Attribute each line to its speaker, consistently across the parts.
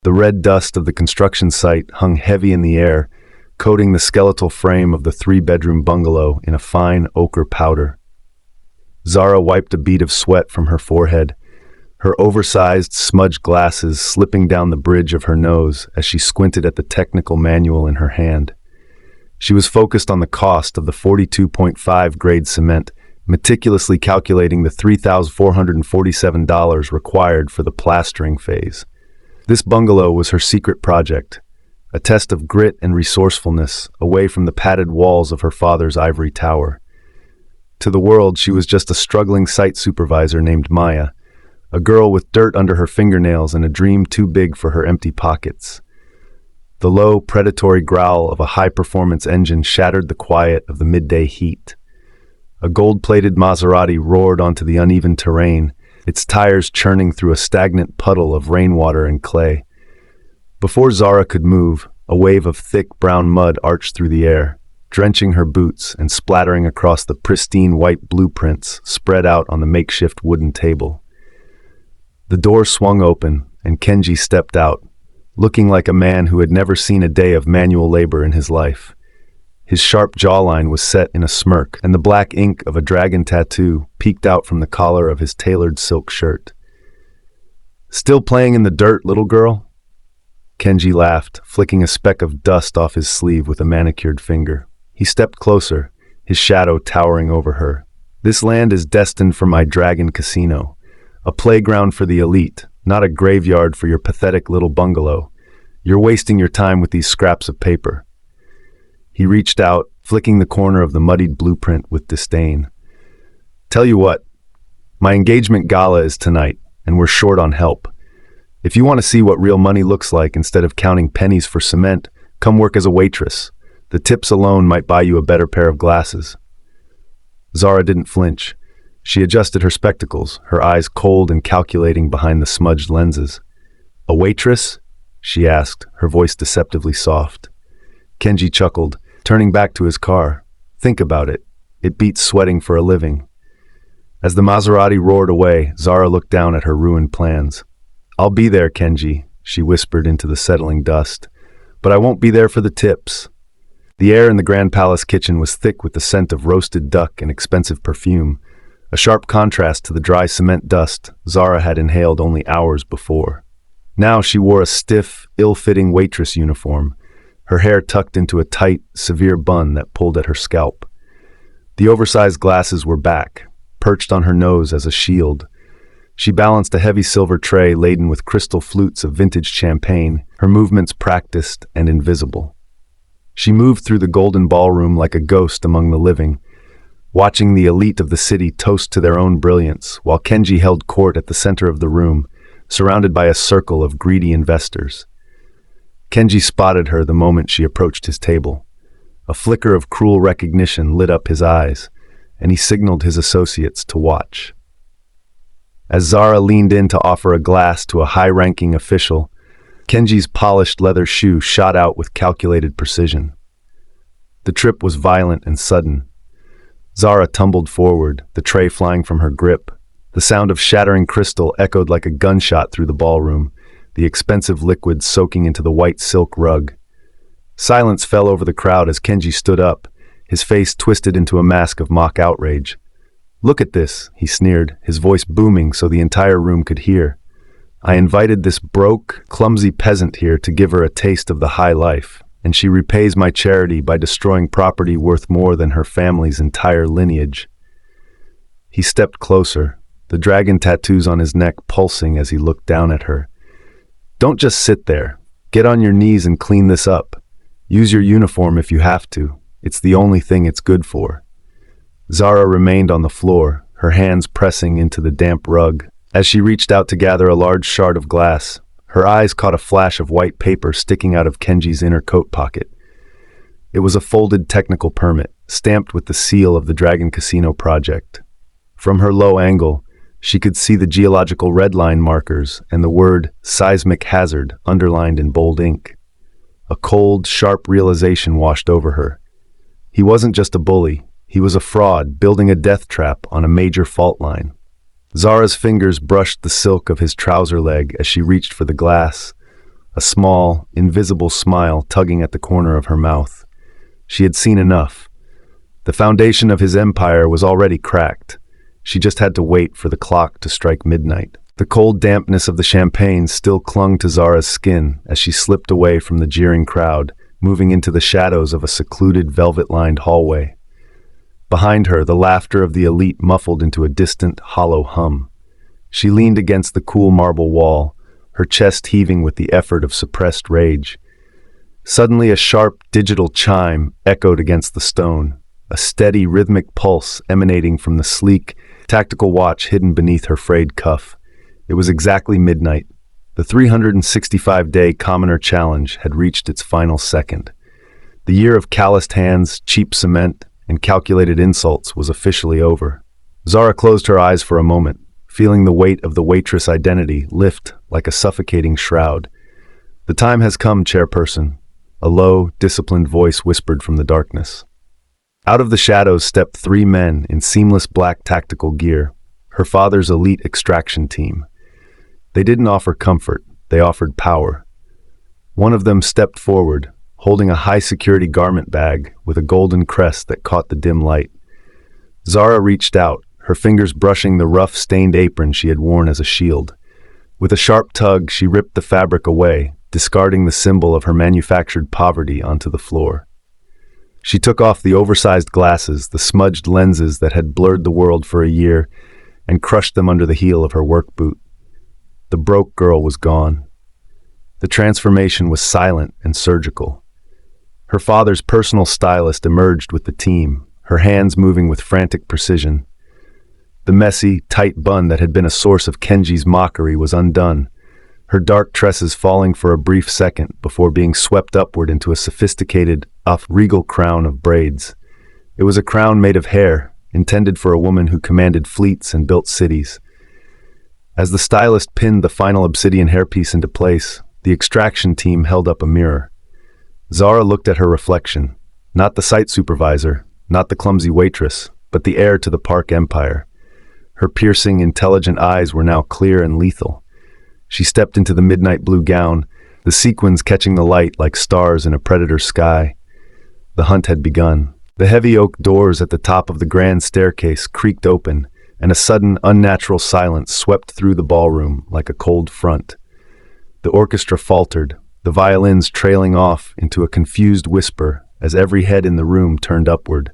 Speaker 1: The red dust of the construction site hung heavy in the air, coating the skeletal frame of the three-bedroom bungalow in a fine ochre powder. Zara wiped a bead of sweat from her forehead, her oversized, smudged glasses slipping down the bridge of her nose as she squinted at the technical manual in her hand. She was focused on the cost of the 42.5 grade cement, meticulously calculating the $3,447 required for the plastering phase. This bungalow was her secret project, a test of grit and resourcefulness away from the padded walls of her father's ivory tower. To the world, she was just a struggling site supervisor named Maya, a girl with dirt under her fingernails and a dream too big for her empty pockets. The low, predatory growl of a high-performance engine shattered the quiet of the midday heat. A gold-plated Maserati roared onto the uneven terrain, its tires churning through a stagnant puddle of rainwater and clay. Before Zara could move, a wave of thick brown mud arched through the air, drenching her boots and splattering across the pristine white blueprints spread out on the makeshift wooden table. The door swung open, and Kenji stepped out, looking like a man who had never seen a day of manual labor in his life. His sharp jawline was set in a smirk, and the black ink of a dragon tattoo peeked out from the collar of his tailored silk shirt. "Still playing in the dirt, little girl?" Kenji laughed, flicking a speck of dust off his sleeve with a manicured finger. He stepped closer, his shadow towering over her. "This land is destined for my dragon casino. A playground for the elite, not a graveyard for your pathetic little bungalow. You're wasting your time with these scraps of paper." He reached out, flicking the corner of the muddied blueprint with disdain. "Tell you what, my engagement gala is tonight, and we're short on help. If you want to see what real money looks like instead of counting pennies for cement, come work as a waitress. The tips alone might buy you a better pair of glasses." Zara didn't flinch. She adjusted her spectacles, her eyes cold and calculating behind the smudged lenses. "A waitress?" she asked, her voice deceptively soft. Kenji chuckled, turning back to his car. "Think about it. It beats sweating for a living." As the Maserati roared away, Zara looked down at her ruined plans. "I'll be there, Kenji," she whispered into the settling dust. "But I won't be there for the tips." The air in the Grand Palace kitchen was thick with the scent of roasted duck and expensive perfume, a sharp contrast to the dry cement dust Zara had inhaled only hours before. Now she wore a stiff, ill-fitting waitress uniform, her hair tucked into a tight, severe bun that pulled at her scalp. The oversized glasses were back, perched on her nose as a shield. She balanced a heavy silver tray laden with crystal flutes of vintage champagne, her movements practiced and invisible. She moved through the golden ballroom like a ghost among the living, watching the elite of the city toast to their own brilliance, while Kenji held court at the center of the room, surrounded by a circle of greedy investors. Kenji spotted her the moment she approached his table. A flicker of cruel recognition lit up his eyes, and he signaled his associates to watch. As Zara leaned in to offer a glass to a high-ranking official, Kenji's polished leather shoe shot out with calculated precision. The trip was violent and sudden. Zara tumbled forward, the tray flying from her grip. The sound of shattering crystal echoed like a gunshot through the ballroom, the expensive liquid soaking into the white silk rug. Silence fell over the crowd as Kenji stood up, his face twisted into a mask of mock outrage. "Look at this," he sneered, his voice booming so the entire room could hear. "I invited this broke, clumsy peasant here to give her a taste of the high life, and she repays my charity by destroying property worth more than her family's entire lineage." He stepped closer, the dragon tattoos on his neck pulsing as he looked down at her. "Don't just sit there. Get on your knees and clean this up. Use your uniform if you have to. It's the only thing it's good for." Zara remained on the floor, her hands pressing into the damp rug. As she reached out to gather a large shard of glass, her eyes caught a flash of white paper sticking out of Kenji's inner coat pocket. It was a folded technical permit, stamped with the seal of the Dragon Casino project. From her low angle, she could see the geological redline markers and the word seismic hazard underlined in bold ink. A cold, sharp realization washed over her. He wasn't just a bully, he was a fraud building a death trap on a major fault line. Zara's fingers brushed the silk of his trouser leg as she reached for the glass, a small, invisible smile tugging at the corner of her mouth. She had seen enough. The foundation of his empire was already cracked. She just had to wait for the clock to strike midnight. The cold dampness of the champagne still clung to Zara's skin as she slipped away from the jeering crowd, moving into the shadows of a secluded velvet-lined hallway. Behind her, the laughter of the elite muffled into a distant, hollow hum. She leaned against the cool marble wall, her chest heaving with the effort of suppressed rage. Suddenly, a sharp, digital chime echoed against the stone, a steady, rhythmic pulse emanating from the sleek, tactical watch hidden beneath her frayed cuff. It was exactly midnight. The 365-day Commoner Challenge had reached its final second. The year of calloused hands, cheap cement, and calculated insults was officially over. Zara closed her eyes for a moment, feeling the weight of the Waitress identity lift like a suffocating shroud. "The time has come, chairperson," a low, disciplined voice whispered from the darkness. Out of the shadows stepped three men in seamless black tactical gear, her father's elite extraction team. They didn't offer comfort, they offered power. One of them stepped forward, holding a high-security garment bag with a golden crest that caught the dim light. Zara reached out, her fingers brushing the rough, stained apron she had worn as a shield. With a sharp tug, she ripped the fabric away, discarding the symbol of her manufactured poverty onto the floor. She took off the oversized glasses, the smudged lenses that had blurred the world for a year, and crushed them under the heel of her work boot. The broke girl was gone. The transformation was silent and surgical. Her father's personal stylist emerged with the team, her hands moving with frantic precision. The messy, tight bun that had been a source of Kenji's mockery was undone, her dark tresses falling for a brief second before being swept upward into a sophisticated, regal crown of braids. It was a crown made of hair, intended for a woman who commanded fleets and built cities. As the stylist pinned the final obsidian hairpiece into place, the extraction team held up a mirror. Zara looked at her reflection, not the site supervisor, not the clumsy waitress, but the heir to the park empire. Her piercing, intelligent eyes were now clear and lethal. She stepped into the midnight blue gown, the sequins catching the light like stars in a predator's sky. The hunt had begun. The heavy oak doors at the top of the grand staircase creaked open, and a sudden, unnatural silence swept through the ballroom like a cold front. The orchestra faltered, the violins trailing off into a confused whisper as every head in the room turned upward.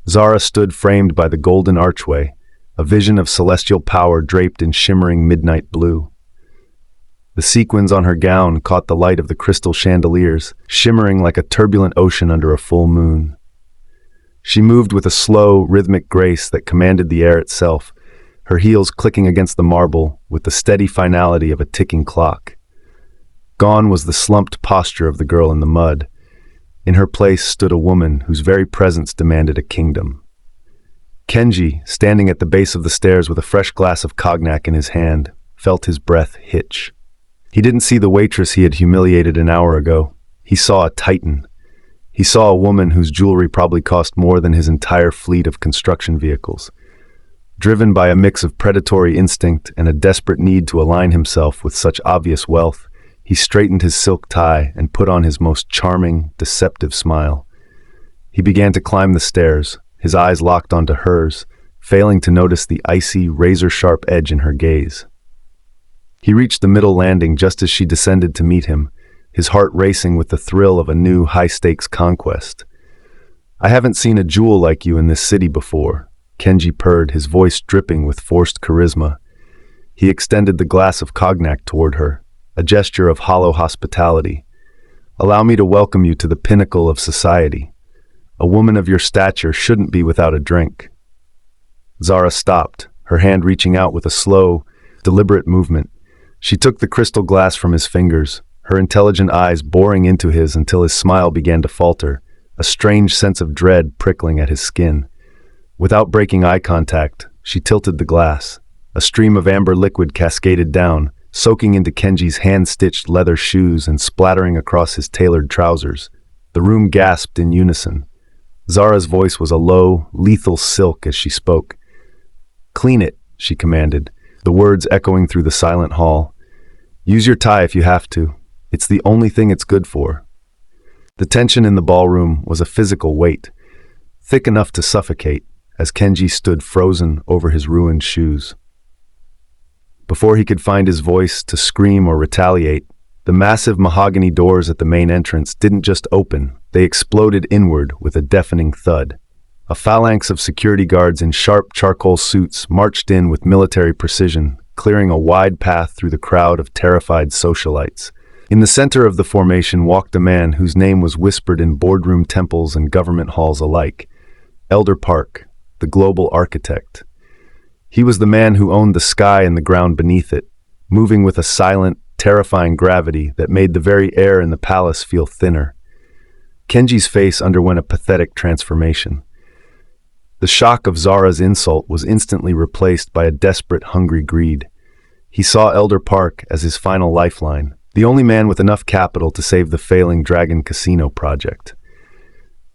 Speaker 1: Zara stood framed by the golden archway, a vision of celestial power draped in shimmering midnight blue. The sequins on her gown caught the light of the crystal chandeliers, shimmering like a turbulent ocean under a full moon. She moved with a slow, rhythmic grace that commanded the air itself, her heels clicking against the marble with the steady finality of a ticking clock. Gone was the slumped posture of the girl in the mud. In her place stood a woman whose very presence demanded a kingdom. Kenji, standing at the base of the stairs with a fresh glass of cognac in his hand, felt his breath hitch. He didn't see the waitress he had humiliated an hour ago. He saw a titan. He saw a woman whose jewelry probably cost more than his entire fleet of construction vehicles. Driven by a mix of predatory instinct and a desperate need to align himself with such obvious wealth, he straightened his silk tie and put on his most charming, deceptive smile. He began to climb the stairs, his eyes locked onto hers, failing to notice the icy, razor-sharp edge in her gaze. He reached the middle landing just as she descended to meet him, his heart racing with the thrill of a new high-stakes conquest. "I haven't seen a jewel like you in this city before," Kenji purred, his voice dripping with forced charisma. He extended the glass of cognac toward her, a gesture of hollow hospitality. "Allow me to welcome you to the pinnacle of society. A woman of your stature shouldn't be without a drink." Zara stopped, her hand reaching out with a slow, deliberate movement. She took the crystal glass from his fingers, her intelligent eyes boring into his until his smile began to falter, a strange sense of dread prickling at his skin. Without breaking eye contact, she tilted the glass. A stream of amber liquid cascaded down, soaking into Kenji's hand-stitched leather shoes and splattering across his tailored trousers. The room gasped in unison. Zara's voice was a low, lethal silk as she spoke. "Clean it," she commanded, the words echoing through the silent hall. "Use your tie if you have to. It's the only thing it's good for. The tension in the ballroom was a physical weight, thick enough to suffocate, as Kenji stood frozen over his ruined shoes. Before he could find his voice to scream or retaliate, the massive mahogany doors at the main entrance didn't just open, they exploded inward with a deafening thud. A phalanx of security guards in sharp charcoal suits marched in with military precision, clearing a wide path through the crowd of terrified socialites. In the center of the formation walked a man whose name was whispered in boardroom temples and government halls alike, Elder Park, the global architect. He was the man who owned the sky and the ground beneath it, moving with a silent, terrifying gravity that made the very air in the palace feel thinner. Kenji's face underwent a pathetic transformation. The shock of Zara's insult was instantly replaced by a desperate, hungry greed. He saw Elder Park as his final lifeline, the only man with enough capital to save the failing Dragon Casino project.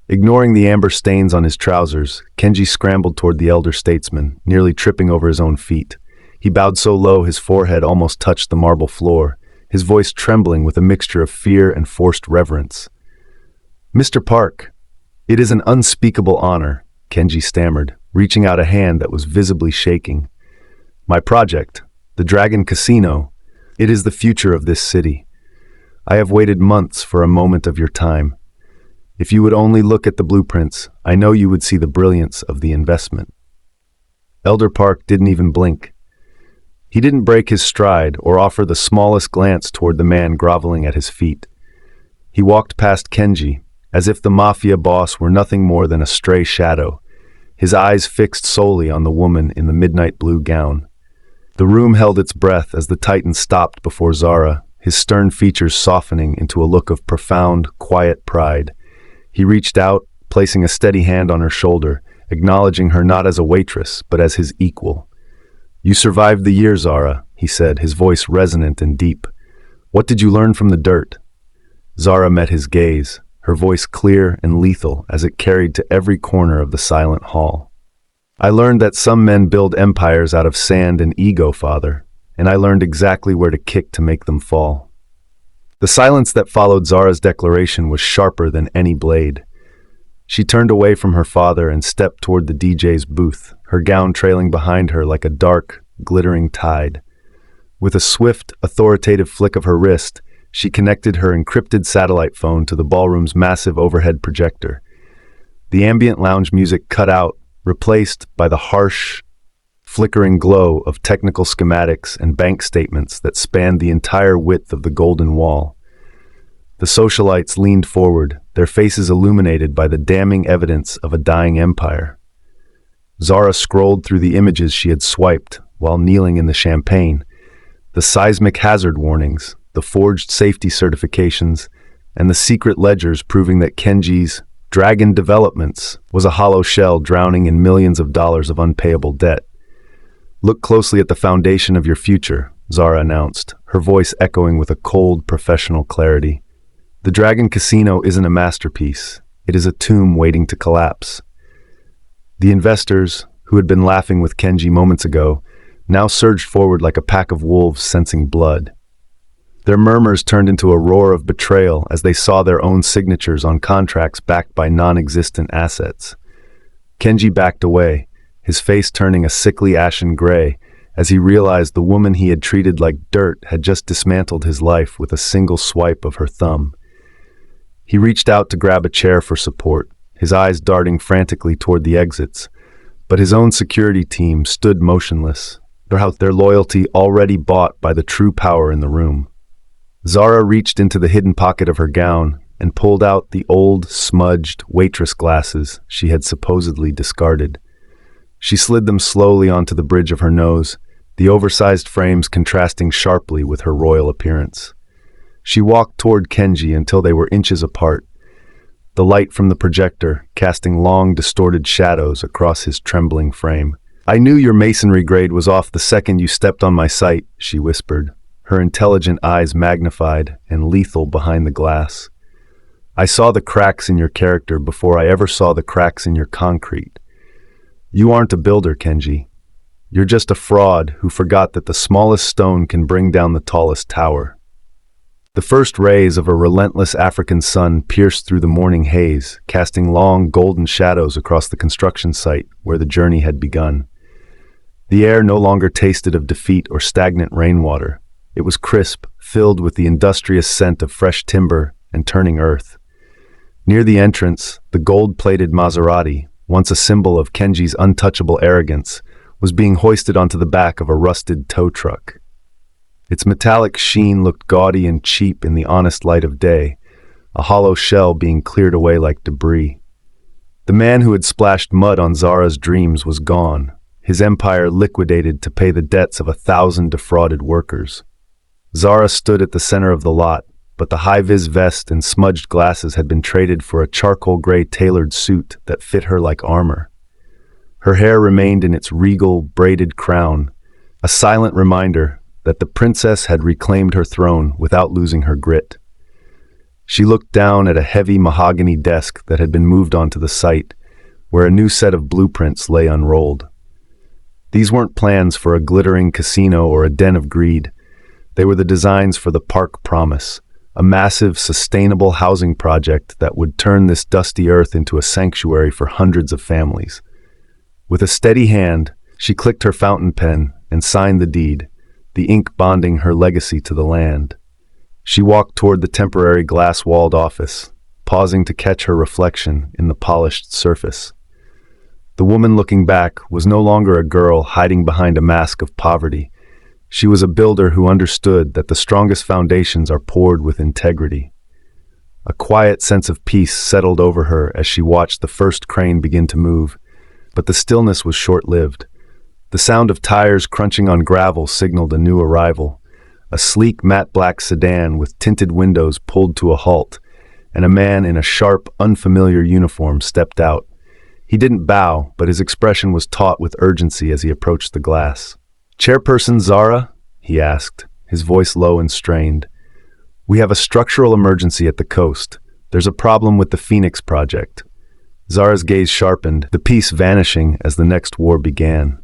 Speaker 1: Ignoring the amber stains on his trousers, Kenji scrambled toward the elder statesman, nearly tripping over his own feet. He bowed so low his forehead almost touched the marble floor, his voice trembling with a mixture of fear and forced reverence. "Mr. Park, it is an unspeakable honor," Kenji stammered, reaching out a hand that was visibly shaking. "My project, the Dragon Casino, it is the future of this city. I have waited months for a moment of your time. If you would only look at the blueprints, I know you would see the brilliance of the investment." Elder Park didn't even blink. He didn't break his stride or offer the smallest glance toward the man groveling at his feet. He walked past Kenji, as if the Mafia boss were nothing more than a stray shadow, his eyes fixed solely on the woman in the midnight blue gown. The room held its breath as the Titan stopped before Zara, his stern features softening into a look of profound, quiet pride. He reached out, placing a steady hand on her shoulder, acknowledging her not as a waitress, but as his equal. "You survived the year, Zara," he said, his voice resonant and deep. "What did you learn from the dirt?" Zara met his gaze, her voice clear and lethal as it carried to every corner of the silent hall. "I learned that some men build empires out of sand and ego, father, and I learned exactly where to kick to make them fall." The silence that followed Zara's declaration was sharper than any blade. She turned away from her father and stepped toward the DJ's booth, her gown trailing behind her like a dark, glittering tide. With a swift, authoritative flick of her wrist, she connected her encrypted satellite phone to the ballroom's massive overhead projector. The ambient lounge music cut out, replaced by the harsh, flickering glow of technical schematics and bank statements that spanned the entire width of the golden wall. The socialites leaned forward, their faces illuminated by the damning evidence of a dying empire. Zara scrolled through the images she had swiped while kneeling in the champagne, the seismic hazard warnings, the forged safety certifications, and the secret ledgers proving that Kenji's Dragon Developments was a hollow shell drowning in millions of dollars of unpayable debt. "Look closely at the foundation of your future," Zara announced, her voice echoing with a cold, professional clarity. "The Dragon Casino isn't a masterpiece. It is a tomb waiting to collapse." The investors, who had been laughing with Kenji moments ago, now surged forward like a pack of wolves sensing blood. Their murmurs turned into a roar of betrayal as they saw their own signatures on contracts backed by non-existent assets. Kenji backed away, his face turning a sickly ashen gray, as he realized the woman he had treated like dirt had just dismantled his life with a single swipe of her thumb. He reached out to grab a chair for support, his eyes darting frantically toward the exits, but his own security team stood motionless, their loyalty already bought by the true power in the room. Zara reached into the hidden pocket of her gown and pulled out the old, smudged Waitress glasses she had supposedly discarded. She slid them slowly onto the bridge of her nose, the oversized frames contrasting sharply with her royal appearance. She walked toward Kenji until they were inches apart, the light from the projector casting long, distorted shadows across his trembling frame. "I knew your masonry grade was off the second you stepped on my sight," she whispered, her intelligent eyes magnified and lethal behind the glass. "I saw the cracks in your character before I ever saw the cracks in your concrete. You aren't a builder, Kenji. You're just a fraud who forgot that the smallest stone can bring down the tallest tower." The first rays of a relentless African sun pierced through the morning haze, casting long, golden shadows across the construction site where the journey had begun. The air no longer tasted of defeat or stagnant rainwater. It was crisp, filled with the industrious scent of fresh timber and turning earth. Near the entrance, the gold-plated Maserati, once a symbol of Kenji's untouchable arrogance, was being hoisted onto the back of a rusted tow truck. Its metallic sheen looked gaudy and cheap in the honest light of day, a hollow shell being cleared away like debris. The man who had splashed mud on Zara's dreams was gone, his empire liquidated to pay the debts of 1,000 defrauded workers. Zara stood at the center of the lot, but the high-vis vest and smudged glasses had been traded for a charcoal-gray tailored suit that fit her like armor. Her hair remained in its regal, braided crown, a silent reminder that the princess had reclaimed her throne without losing her grit. She looked down at a heavy mahogany desk that had been moved onto the site, where a new set of blueprints lay unrolled. These weren't plans for a glittering casino or a den of greed. They were the designs for the Park Promise, a massive, sustainable housing project that would turn this dusty earth into a sanctuary for hundreds of families. With a steady hand, she clicked her fountain pen and signed the deed, the ink bonding her legacy to the land. She walked toward the temporary glass-walled office, pausing to catch her reflection in the polished surface. The woman looking back was no longer a girl hiding behind a mask of poverty. She was a builder who understood that the strongest foundations are poured with integrity. A quiet sense of peace settled over her as she watched the first crane begin to move, but the stillness was short-lived. The sound of tires crunching on gravel signaled a new arrival. A sleek matte black sedan with tinted windows pulled to a halt, and a man in a sharp, unfamiliar uniform stepped out. He didn't bow, but his expression was taut with urgency as he approached the glass. "Chairperson Zara?" he asked, his voice low and strained. "We have a structural emergency at the coast. There's a problem with the Phoenix project." Zara's gaze sharpened, the peace vanishing as the next war began.